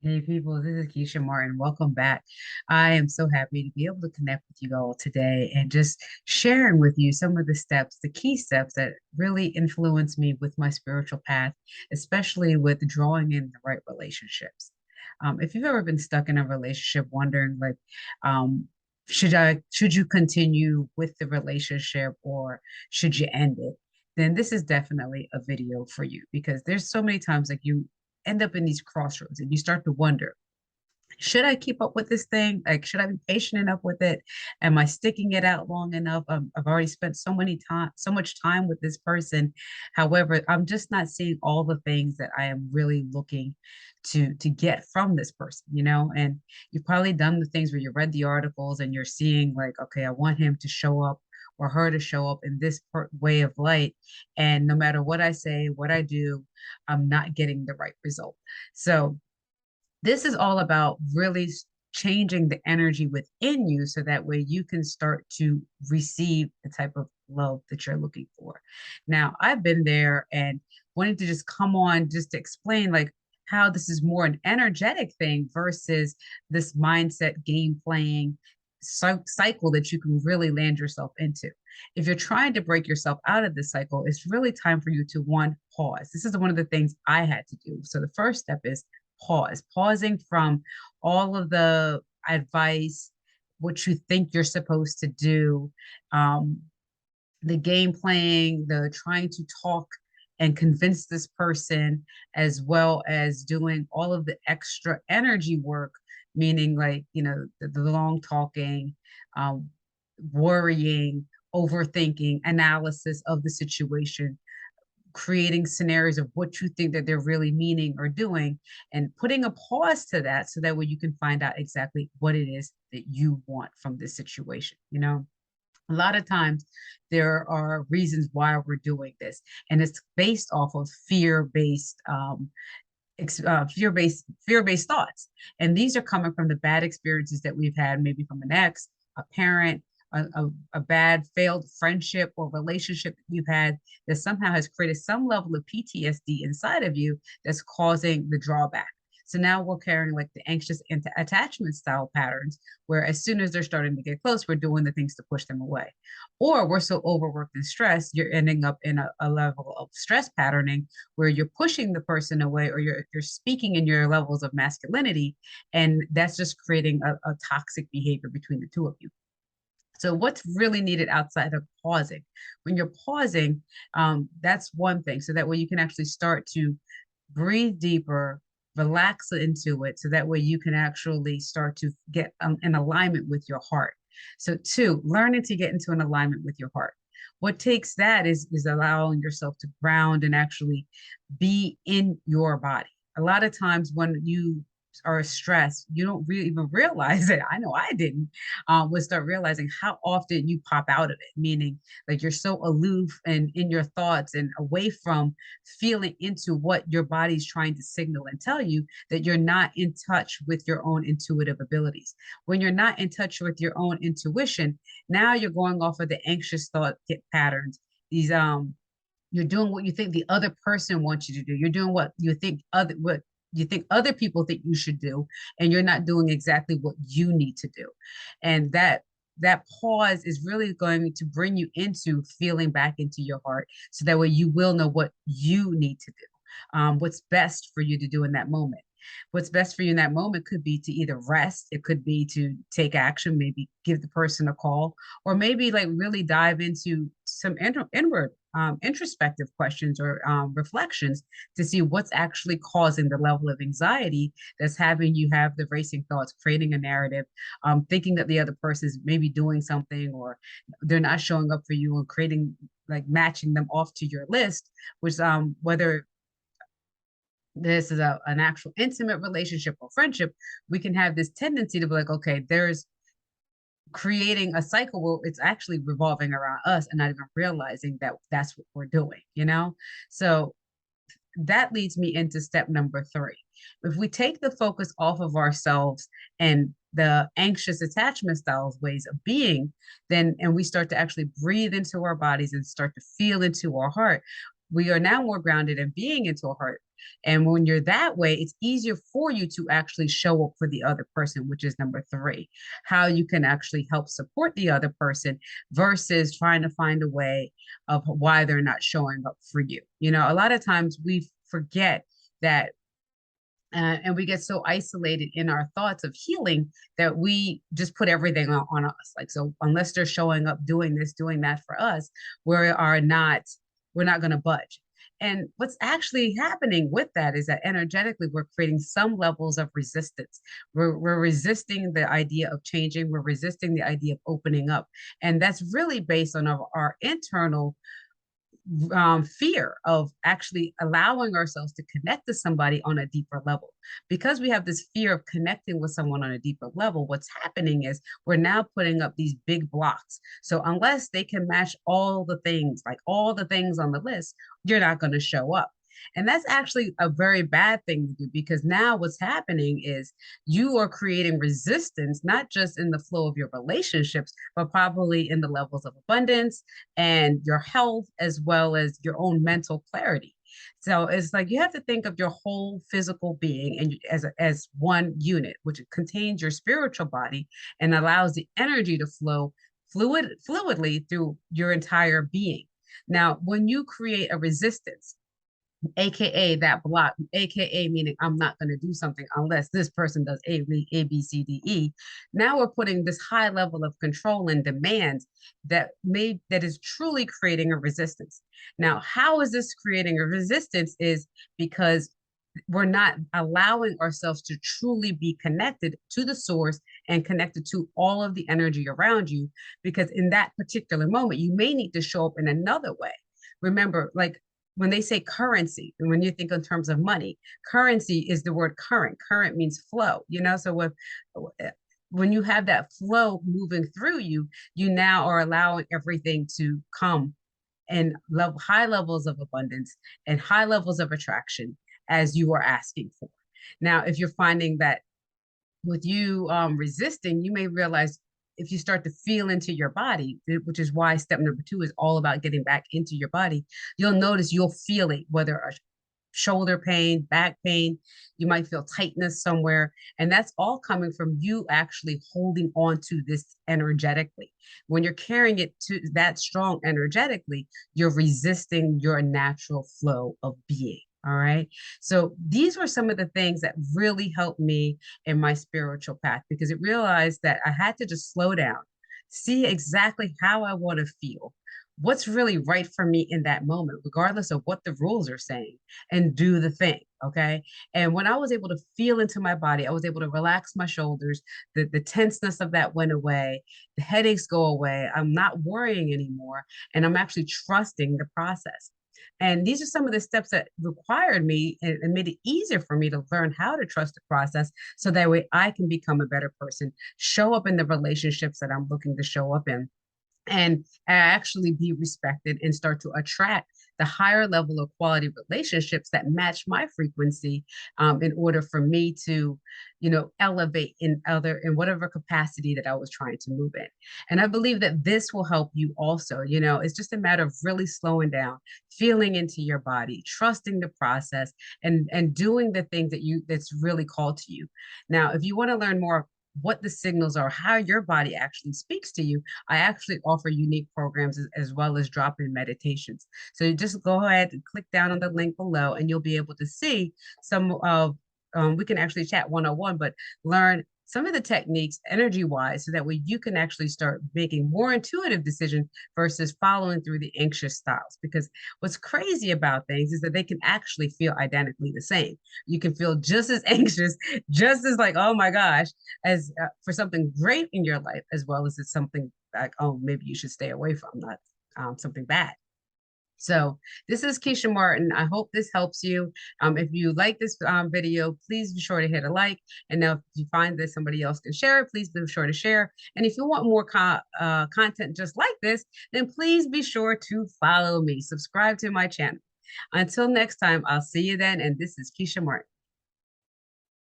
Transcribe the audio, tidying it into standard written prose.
Hey people, this is Keshia Martin. Welcome back. I am so happy to be able to connect with you all today and just sharing with you some of the steps, the key steps that really influence me with my spiritual path, especially with drawing in the right relationships. If you've ever been stuck in a relationship, wondering um, should you continue with the relationship or should you end it? Then this is definitely a video for you because there's so many times like you end up in these crossroads and you start to wonder, should I keep up with this thing? Like, should I be patient enough with it? Am I sticking it out long enough? I've already spent so much time with this person. However, I'm just not seeing all the things that I am really looking to get from this person, you know? And you've probably done the things where you read the articles and you're seeing like, okay, I want him to show up or her to show up in this way of light. And no matter what I say, what I do, I'm not getting the right result. So this is all about really changing the energy within you so that way you can start to receive the type of love that you're looking for. Now, I've been there and wanted to just come on just to explain like how this is more an energetic thing versus this mindset game playing cycle that you can really land yourself into. If you're trying to break yourself out of this cycle, it's really time for you to one, pause. This is one of the things I had to do. So the first step is pausing from all of the advice, what you think you're supposed to do, um, the game playing, the trying to talk and convince this person, as well as doing all of the extra energy work, meaning like, the long talking, um, worrying, overthinking, analysis of the situation, creating scenarios of what you think that they're really meaning or doing and putting a pause to that so that way you can find out exactly what it is that you want from this situation. A lot of times there are reasons why we're doing this, and it's based off of fear-based thoughts, and these are coming from the bad experiences that we've had, maybe from an ex, a parent, a bad failed friendship or relationship that you've had that somehow has created some level of PTSD inside of you that's causing the drawback. So now we're carrying like the anxious attachment style patterns, where as soon as they're starting to get close, we're doing the things to push them away. Or we're so overworked and stressed, you're ending up in a level of stress patterning where you're pushing the person away, or you're speaking in your levels of masculinity, and that's just creating a toxic behavior between the two of you. So what's really needed outside of pausing? When you're pausing, that's one thing. So that way you can actually start to breathe deeper, relax into it. So that way you can actually start to get in alignment with your heart. So two, learning to get into an alignment with your heart. What takes that is allowing yourself to ground and actually be in your body. A lot of times when you are stressed, you don't really even realize it. I know I didn't. Would start realizing how often you pop out of it, meaning like you're so aloof and in your thoughts and away from feeling into what your body's trying to signal and tell you, that you're not in touch with your own intuitive abilities. When you're not in touch with your own intuition, now you're going off of the anxious thought patterns. These You're doing what you think the other person wants you to do. You're doing what you think other people think you should do, and you're not doing exactly what you need to do. And that pause is really going to bring you into feeling back into your heart, so that way you will know what you need to do, what's best for you to do in that moment. What's best for you in that moment could be to either rest, it could be to take action, maybe give the person a call, or maybe like really dive into some inward introspective questions or reflections to see what's actually causing the level of anxiety that's having you have the racing thoughts, creating a narrative, thinking that the other person is maybe doing something or they're not showing up for you, and creating like matching them off to your list, which whether this is an actual intimate relationship or friendship, we can have this tendency to be like, okay, there's creating a cycle where it's actually revolving around us and not even realizing that that's what we're doing. So that leads me into step number three. If we take the focus off of ourselves and the anxious attachment styles ways of being, then and we start to actually breathe into our bodies and start to feel into our heart, we are now more grounded in being into our heart. And when you're that way, it's easier for you to actually show up for the other person, which is number three, how you can actually help support the other person versus trying to find a way of why they're not showing up for you. You know, a lot of times we forget that and we get so isolated in our thoughts of healing that we just put everything on us. Like, so unless they're showing up doing this, doing that for us, we're not going to budge. And what's actually happening with that is that energetically, we're creating some levels of resistance. We're resisting the idea of changing. We're resisting the idea of opening up. And that's really based on our internal fear of actually allowing ourselves to connect to somebody on a deeper level. Because we have this fear of connecting with someone on a deeper level, what's happening is we're now putting up these big blocks. So unless they can match all the things, like all the things on the list, you're not going to show up. And that's actually a very bad thing to do, because now what's happening is you are creating resistance, not just in the flow of your relationships, but probably in the levels of abundance and your health, as well as your own mental clarity. So it's like you have to think of your whole physical being and as one unit, which contains your spiritual body and allows the energy to flow fluidly through your entire being. Now, when you create a resistance, AKA that block, AKA meaning I'm not going to do something unless this person does B, C, D, E. Now we're putting this high level of control and demand that is truly creating a resistance. Now, how is this creating a resistance? Is because we're not allowing ourselves to truly be connected to the source and connected to all of the energy around you. Because in that particular moment, you may need to show up in another way. Remember, like when they say currency, and when you think in terms of money, currency is the word current. Current means flow, you know? So when you have that flow moving through you, you now are allowing everything to come and high levels of abundance and high levels of attraction as you are asking for. Now, if you're finding that with you resisting, you may realize if you start to feel into your body, which is why step number 2 is all about getting back into your body, you'll notice you'll feel it, whether a shoulder pain, back pain, you might feel tightness somewhere. And that's all coming from you actually holding on to this energetically. When you're carrying it to that strong energetically, you're resisting your natural flow of being. All right. So these were some of the things that really helped me in my spiritual path, because it realized that I had to just slow down, see exactly how I want to feel, what's really right for me in that moment, regardless of what the rules are saying, and do the thing. Okay. And when I was able to feel into my body, I was able to relax my shoulders, the tenseness of that went away, the headaches go away. I'm not worrying anymore. And I'm actually trusting the process. And these are some of the steps that required me and made it easier for me to learn how to trust the process so that way I can become a better person, show up in the relationships that I'm looking to show up in, and actually be respected and start to attract the higher level of quality relationships that match my frequency, in order for me to, elevate in whatever capacity that I was trying to move in. And I believe that this will help you also. It's just a matter of really slowing down, feeling into your body, trusting the process, and doing the things that's really called to you. Now, if you want to learn more what the signals are, how your body actually speaks to you, I actually offer unique programs as well as drop-in meditations. So you just go ahead and click down on the link below and you'll be able to see some of, we can actually chat one-on-one, but learn some of the techniques energy wise, so that way you can actually start making more intuitive decisions versus following through the anxious styles. Because what's crazy about things is that they can actually feel identically the same. You can feel just as anxious, just as like, oh my gosh, as for something great in your life, as well as it's something like, oh, maybe you should stay away from, not something bad. So this is Keshia Martin. I hope this helps you. If you like this video, please be sure to hit a like. And now if you find that somebody else can share it, please be sure to share. And if you want more content just like this, then please be sure to follow me. Subscribe to my channel. Until next time, I'll see you then. And this is Keshia Martin.